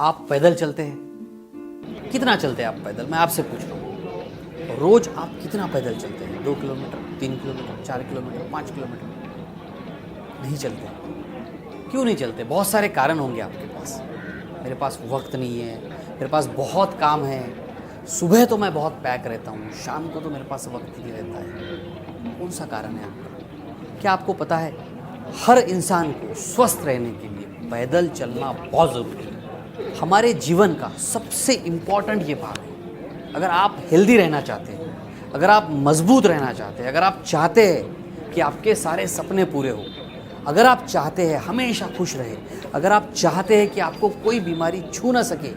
आप पैदल चलते हैं? कितना चलते हैं आप पैदल? मैं आपसे पूछ रहा हूँ, रोज आप कितना पैदल चलते हैं? 2 किलोमीटर, 3 किलोमीटर, 4 किलोमीटर, 5 किलोमीटर? नहीं चलते। क्यों नहीं चलते? बहुत सारे कारण होंगे आपके पास। मेरे पास वक्त नहीं है, मेरे पास बहुत काम है, सुबह तो मैं बहुत पैक रहता हूँ, शाम को तो मेरे पास वक्त नहीं रहता है। कौन सा कारण है आपका? क्या आपको पता है, हर इंसान को स्वस्थ रहने के लिए पैदल चलना बहुत ज़रूरी है। हमारे जीवन का सबसे इम्पॉर्टेंट ये भाग है। अगर आप हेल्दी रहना चाहते हैं, अगर आप मजबूत रहना चाहते हैं, अगर आप चाहते हैं कि आपके सारे सपने पूरे हो, अगर आप चाहते हैं हमेशा खुश रहे, अगर आप चाहते हैं कि आपको कोई बीमारी छू ना सके,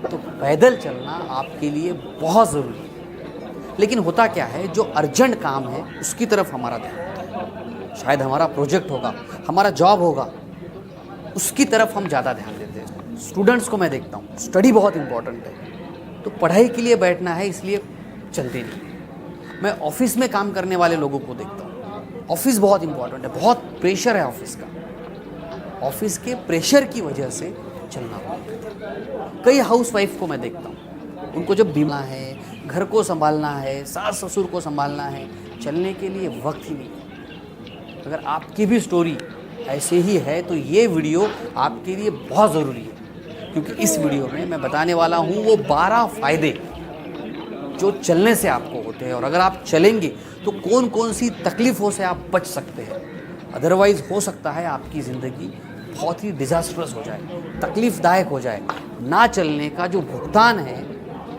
तो पैदल चलना आपके लिए बहुत ज़रूरी है। लेकिन होता क्या है, जो अर्जेंट काम है उसकी तरफ हमारा ध्यान होता है। शायद हमारा प्रोजेक्ट होगा, हमारा जॉब होगा, उसकी तरफ हम ज़्यादा ध्यान देते हैं। स्टूडेंट्स को मैं देखता हूँ, स्टडी बहुत इंपॉर्टेंट है, तो पढ़ाई के लिए बैठना है इसलिए चलते नहीं। मैं ऑफिस में काम करने वाले लोगों को देखता हूँ, ऑफिस बहुत इंपॉर्टेंट है, बहुत प्रेशर है ऑफिस का, ऑफिस के प्रेशर की वजह से चलना पड़ता है। कई हाउसवाइफ को मैं देखता हूँ, उनको जब बीमार है, घर को संभालना है, सास ससुर को संभालना है, चलने के लिए वक्त ही नहीं है। अगर आपकी भी स्टोरी ऐसे ही है तो ये वीडियो आपके लिए बहुत ज़रूरी है, क्योंकि इस वीडियो में मैं बताने वाला हूँ वो 12 फ़ायदे जो चलने से आपको होते हैं, और अगर आप चलेंगे तो कौन कौन सी तकलीफ़ों से आप बच सकते हैं। अदरवाइज़ हो सकता है आपकी ज़िंदगी बहुत ही डिज़ास्ट्रस हो जाए, तकलीफ़दायक हो जाए। ना चलने का जो भुगतान है,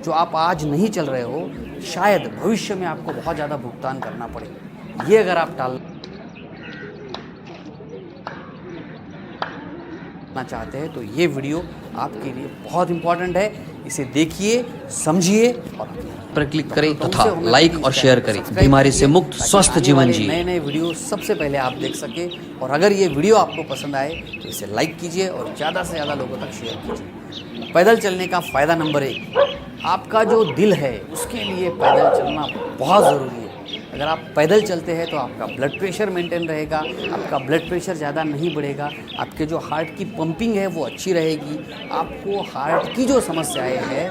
जो आप आज नहीं चल रहे हो, शायद भविष्य में आपको बहुत ज़्यादा भुगतान करना पड़े। ये अगर आप टालना चाहते हैं तो ये वीडियो आपके लिए बहुत इंपॉर्टेंट है। इसे देखिए, समझिए और पर क्लिक करें तथा लाइक और शेयर करें। बीमारी से मुक्त स्वस्थ जीवन जी। नए नए वीडियो सबसे पहले आप देख सके, और अगर ये वीडियो आपको पसंद आए तो इसे लाइक कीजिए और ज़्यादा से ज़्यादा लोगों तक शेयर कीजिए। पैदल चलने का फ़ायदा नंबर 1, आपका जो दिल है उसके लिए पैदल चलना बहुत ज़रूरी है। अगर आप पैदल चलते हैं तो आपका ब्लड प्रेशर मेंटेन रहेगा, आपका ब्लड प्रेशर ज़्यादा नहीं बढ़ेगा, आपके जो हार्ट की पंपिंग है वो अच्छी रहेगी, आपको हार्ट की जो समस्याएं हैं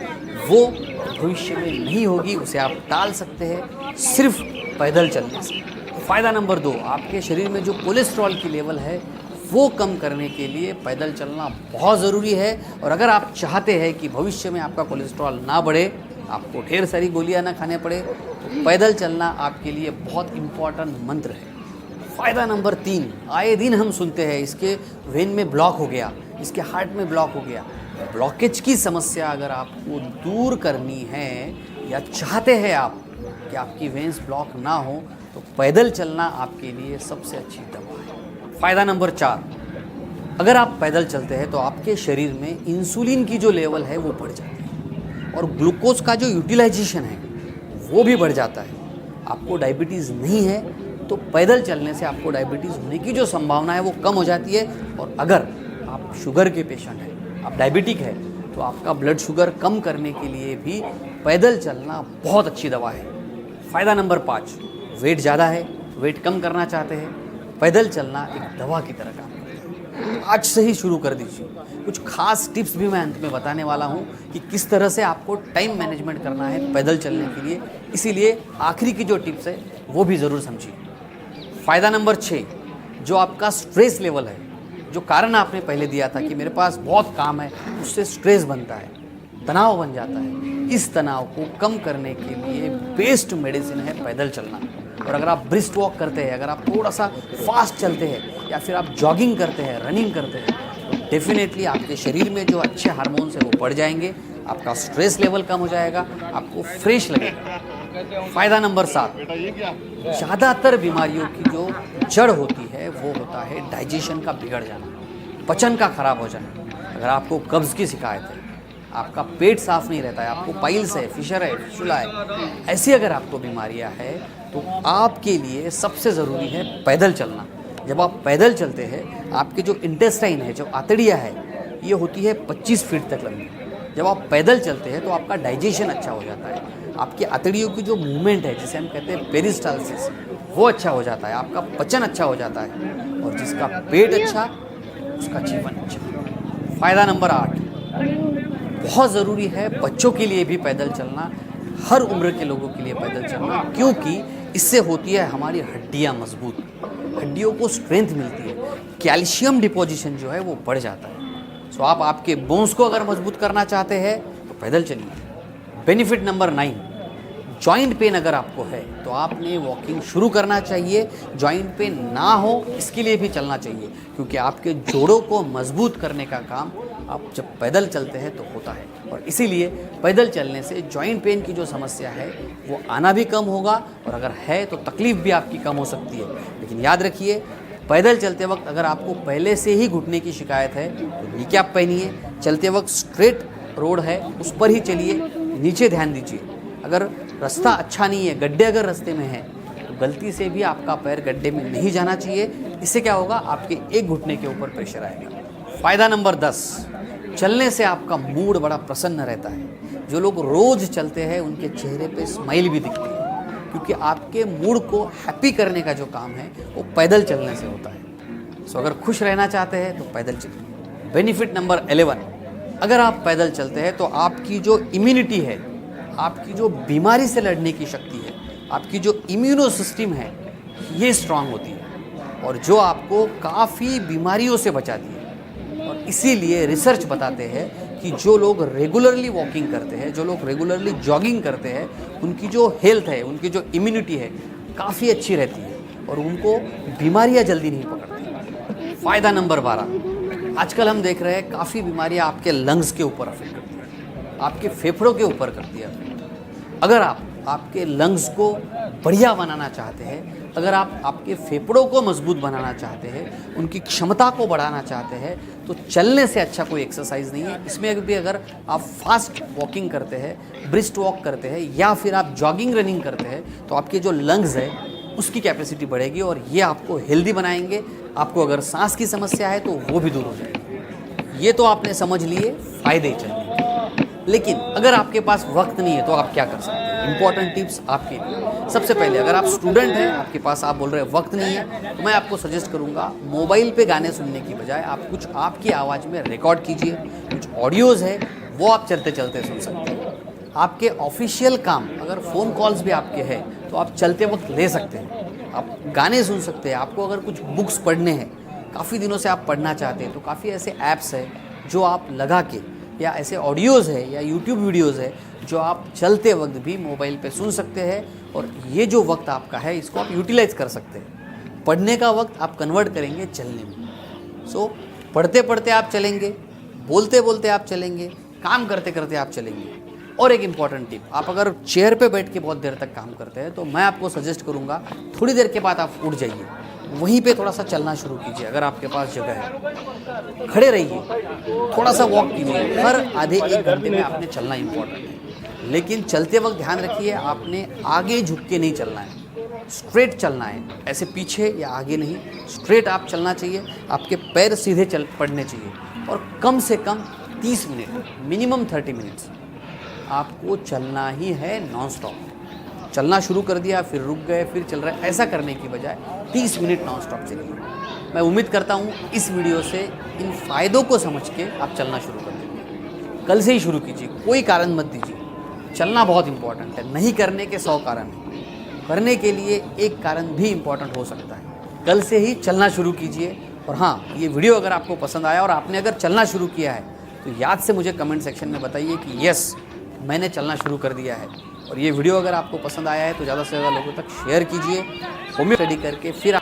वो भविष्य में नहीं होगी, उसे आप टाल सकते हैं सिर्फ पैदल चलने से। फ़ायदा नंबर 2, आपके शरीर में जो कोलेस्ट्रॉल की लेवल है वो कम करने के लिए पैदल चलना बहुत ज़रूरी है। और अगर आप चाहते हैं कि भविष्य में आपका कोलेस्ट्रॉल ना बढ़े, आपको ढेर सारी गोलियां ना खाने पड़े, तो पैदल चलना आपके लिए बहुत इम्पॉर्टेंट मंत्र है। फ़ायदा नंबर 3, आए दिन हम सुनते हैं इसके वेन में ब्लॉक हो गया, इसके हार्ट में ब्लॉक हो गया। ब्लॉकेज की समस्या अगर आपको दूर करनी है या चाहते हैं आप कि आपकी वेन्स ब्लॉक ना हो, तो पैदल चलना आपके लिए सबसे अच्छी दवा है। फ़ायदा नंबर 4, अगर आप पैदल चलते हैं तो आपके शरीर में इंसुलिन की जो लेवल है वो बढ़ जाती है, और ग्लूकोज का जो यूटिलाइजेशन है वो भी बढ़ जाता है। आपको डायबिटीज़ नहीं है तो पैदल चलने से आपको डायबिटीज़ होने की जो संभावना है वो कम हो जाती है। और अगर आप शुगर के पेशेंट हैं, आप डायबिटिक है, तो आपका ब्लड शुगर कम करने के लिए भी पैदल चलना बहुत अच्छी दवा है। फ़ायदा नंबर 5, वेट ज़्यादा है, वेट कम करना चाहते हैं, पैदल चलना एक दवा की तरह काम करता है। आज से ही शुरू कर दीजिए। कुछ खास टिप्स भी मैं अंत में बताने वाला हूँ कि किस तरह से आपको टाइम मैनेजमेंट करना है पैदल चलने के लिए, इसीलिए आखिरी की जो टिप्स है वो भी ज़रूर समझिए। फ़ायदा नंबर 6, जो आपका स्ट्रेस लेवल है, जो कारण आपने पहले दिया था कि मेरे पास बहुत काम है, उससे स्ट्रेस बनता है, तनाव बन जाता है, इस तनाव को कम करने के लिए बेस्ट मेडिसिन है पैदल चलना। और अगर आप ब्रिस्क वॉक करते हैं, अगर आप थोड़ा सा फास्ट चलते हैं, या फिर आप जॉगिंग करते हैं, रनिंग करते हैं, तो डेफिनेटली आपके शरीर में जो अच्छे हार्मोन्स हैं वो बढ़ जाएंगे, आपका स्ट्रेस लेवल कम हो जाएगा, आपको फ्रेश लगेगा। फ़ायदा नंबर 7, ज़्यादातर बीमारियों की जो जड़ होती है वो होता है डाइजेशन का बिगड़ जाना, पचन का खराब हो जाना। अगर आपको कब्ज़ की शिकायत है, आपका पेट साफ नहीं रहता है, आपको पाइल्स है, फिशर है, फिशुला है, ऐसी अगर आपको बीमारियां हैं, तो आपके लिए सबसे ज़रूरी है पैदल चलना। जब आप पैदल चलते हैं, आपके जो इंटेस्टाइन है, जो आंतड़ियाँ है, ये होती है 25 फीट तक लंबी। जब आप पैदल चलते हैं तो आपका डाइजेशन अच्छा हो जाता है, आपकी आंतड़ियों की जो मूवमेंट है, जिसे हम कहते हैं पेरिस्टालसिस, वो अच्छा हो जाता है, आपका पचन अच्छा हो जाता है, और जिसका पेट अच्छा उसका जीवन अच्छा। फ़ायदा नंबर 8, बहुत ज़रूरी है बच्चों के लिए भी पैदल चलना, हर उम्र के लोगों के लिए पैदल चलना, क्योंकि इससे होती है हमारी हड्डियाँ मजबूत, हड्डियों को स्ट्रेंथ मिलती है, कैल्शियम डिपोजिशन जो है वो बढ़ जाता है। सो आप आपके बोन्स को अगर मजबूत करना चाहते हैं तो पैदल चलिए। बेनिफिट नंबर 9, जॉइंट पेन अगर आपको है तो आपने वॉकिंग शुरू करना चाहिए। जॉइंट पेन ना हो इसके लिए भी चलना चाहिए, क्योंकि आपके जोड़ों को मजबूत करने का काम आप जब पैदल चलते हैं तो होता है। और इसीलिए पैदल चलने से जॉइंट पेन की जो समस्या है वो आना भी कम होगा, और अगर है तो तकलीफ़ भी आपकी कम हो सकती है। लेकिन याद रखिए, पैदल चलते वक्त अगर आपको पहले से ही घुटने की शिकायत है तो नी कैप पहनिए। चलते वक्त स्ट्रेट रोड है उस पर ही चलिए, नीचे ध्यान दीजिए। अगर रास्ता अच्छा नहीं है, गड्ढे अगर रास्ते में है तो गलती से भी आपका पैर गड्ढे में नहीं जाना चाहिए। इससे क्या होगा, आपके एक घुटने के ऊपर प्रेशर आएगा। फ़ायदा नंबर 10, चलने से आपका मूड बड़ा प्रसन्न रहता है। जो लोग रोज़ चलते हैं उनके चेहरे पे स्माइल भी दिखती है, क्योंकि आपके मूड को हैप्पी करने का जो काम है वो पैदल चलने से होता है। सो अगर खुश रहना चाहते हैं तो पैदल चलिए। बेनिफिट नंबर 11, अगर आप पैदल चलते हैं तो आपकी जो इम्यूनिटी है, आपकी जो बीमारी से लड़ने की शक्ति है, आपकी जो इम्यूनो सिस्टम है, ये स्ट्रांग होती है और जो आपको काफ़ी बीमारियों से बचाती है। और इसीलिए रिसर्च बताते हैं कि जो लोग रेगुलरली वॉकिंग करते हैं, जो लोग रेगुलरली जॉगिंग करते हैं, उनकी जो हेल्थ है, उनकी जो इम्यूनिटी है काफ़ी अच्छी रहती है और उनको बीमारियां जल्दी नहीं पकड़ती। फ़ायदा नंबर 12, आजकल हम देख रहे हैं काफ़ी बीमारियां आपके लंग्स के ऊपर अफेक्ट करती है, आपके फेफड़ों के ऊपर करती है। अगर आप आपके लंग्स को बढ़िया बनाना चाहते हैं, अगर आप आपके फेफड़ों को मजबूत बनाना चाहते हैं, उनकी क्षमता को बढ़ाना चाहते हैं, तो चलने से अच्छा कोई एक्सरसाइज नहीं है। इसमें भी अगर आप फास्ट वॉकिंग करते हैं, ब्रिस्क वॉक करते हैं या फिर आप जॉगिंग रनिंग करते हैं, तो आपके जो लंग्स है उसकी कैपेसिटी बढ़ेगी और ये आपको हेल्दी बनाएंगे। आपको अगर सांस की समस्या है तो वो भी दूर हो जाएगी। ये तो आपने समझ लिए फ़ायदे चलने के। लेकिन अगर आपके पास वक्त नहीं है तो आप क्या कर सकते हैं? इंपॉर्टेंट टिप्स आपके लिए। सबसे पहले, अगर आप स्टूडेंट हैं, आपके पास, आप बोल रहे हैं वक्त नहीं है, तो मैं आपको सजेस्ट करूंगा मोबाइल पे गाने सुनने की बजाय आप कुछ आपकी आवाज़ में रिकॉर्ड कीजिए। कुछ ऑडियोज़ है वो आप चलते चलते सुन सकते हैं। आपके ऑफिशियल काम, अगर फ़ोन कॉल्स भी आपके हैं तो आप चलते वक्त ले सकते हैं, आप गाने सुन सकते हैं। आपको अगर कुछ बुक्स पढ़ने हैं, काफ़ी दिनों से आप पढ़ना चाहते हैं, तो काफ़ी ऐसे ऐप्स है जो आप लगा के, या ऐसे ऑडियोज़ है या यूट्यूब वीडियोज़ है जो आप चलते वक्त भी मोबाइल पे सुन सकते हैं। और ये जो वक्त आपका है इसको आप यूटिलाइज कर सकते हैं। पढ़ने का वक्त आप कन्वर्ट करेंगे चलने में। सो पढ़ते पढ़ते आप चलेंगे, बोलते बोलते आप चलेंगे, काम करते करते आप चलेंगे। और एक इम्पॉर्टेंट टिप, आप अगर चेयर पे बैठ के बहुत देर तक काम करते हैं तो मैं आपको सजेस्ट करूँगा थोड़ी देर के बाद आप उठ जाइए, वहीं पे थोड़ा सा चलना शुरू कीजिए। अगर आपके पास जगह है, खड़े रहिए, थोड़ा सा वॉक कीजिए। हर आधे एक घंटे में आपने चलना इम्पॉर्टेंट है, लेकिन चलते वक्त ध्यान रखिए आपने आगे झुक के नहीं चलना है, स्ट्रेट चलना है। ऐसे पीछे या आगे नहीं, स्ट्रेट आप चलना चाहिए। आपके पैर सीधे चल पड़ने चाहिए और कम से कम 30 मिनट, मिनिमम 30 मिनट्स आपको चलना ही है नॉन स्टॉप। चलना शुरू कर दिया फिर रुक गए फिर चल रहे, ऐसा करने की बजाय 30 मिनट नॉन स्टॉप चलिए। मैं उम्मीद करता हूँ इस वीडियो से इन फ़ायदों को समझ के आप चलना शुरू कर देंगे। कल से ही शुरू कीजिए, कोई कारण मत दीजिए। चलना बहुत इंपॉर्टेंट है, नहीं करने के 100 कारण हैं, करने के लिए एक कारण भी इम्पॉर्टेंट हो सकता है। कल से ही चलना शुरू कीजिए। और हाँ, ये वीडियो अगर आपको पसंद आया और आपने अगर चलना शुरू किया है तो याद से मुझे कमेंट सेक्शन में बताइए कि यस, मैंने चलना शुरू कर दिया है। और ये वीडियो अगर आपको पसंद आया है तो ज़्यादा से ज़्यादा लोगों तक शेयर कीजिए। होम स्टडी करके फिर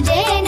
भजे